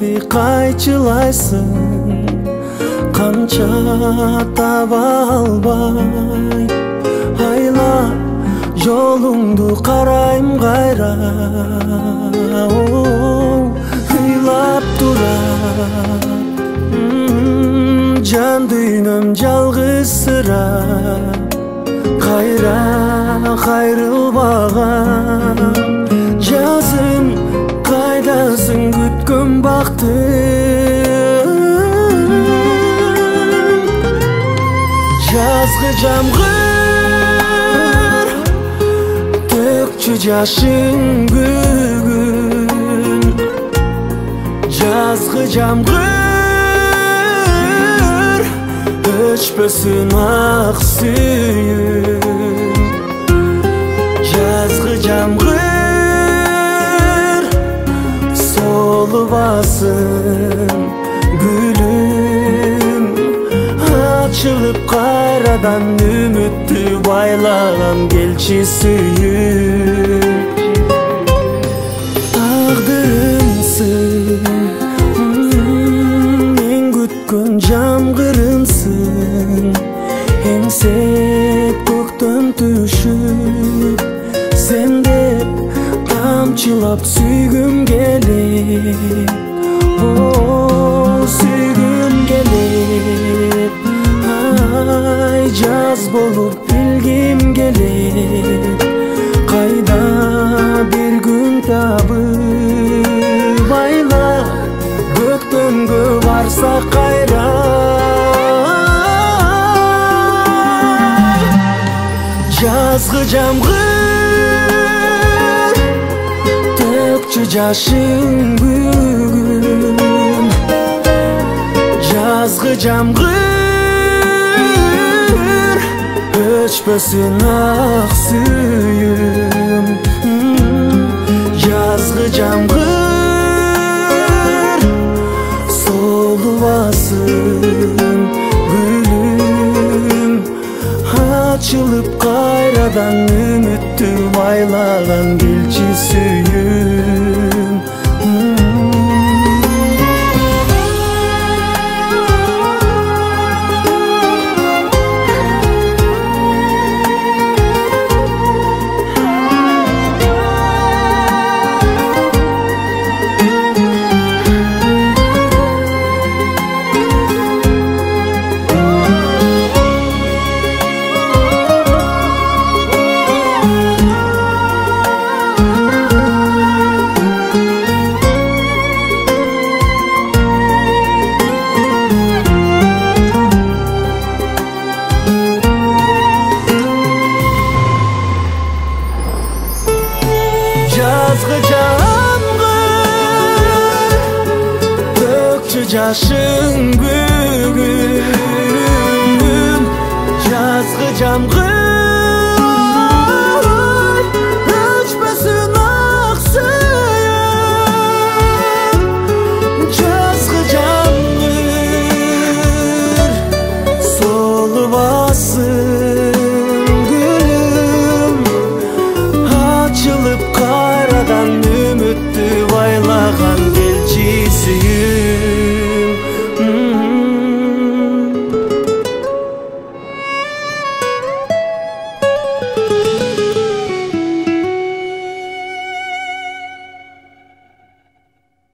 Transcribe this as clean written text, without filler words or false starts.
Yüreğimdi kayçılaysın Kança taба албай Ayla yolundu karayım gayra Hıylap durar Can düğünüm жалгыз sıra Kayra kayrılbağan Жазым кайдасың күткөн бактым Жазгы жамгыр төкчү жашың бүгүн Жазгы жамгыр өчпөсүн ак сүйүм Жазгы жамгыр солубасын gülüm Açılıp kayradan ümittü baylagan gelçi sүйүм Tağdırımsın en kütkön jamgırımsın Engsep көктөн түшүп Sen деп тамчылап сүйгүм келет Сүйгүм келет Ай жаз болуп билгим келет Кайда бир күн табып Айла көктөмгө барсак кайра Жазгы жамгыр төкчү жашың бүгүн Жазгы жамгыр өчпөсүн ак сүйүм Жазгы жамгыр солубасын gülüm Açılıp kayradan ümittü baylagan gelçi sүйүм Жазгы жамгыр төкчү жашың бүгүн Жазгы жамгыр өчпөсүн ак сүйүм Жазгы жамгыр солубасын gülüm Açılıp kayradan ümittü baylagan gelçi sүйүм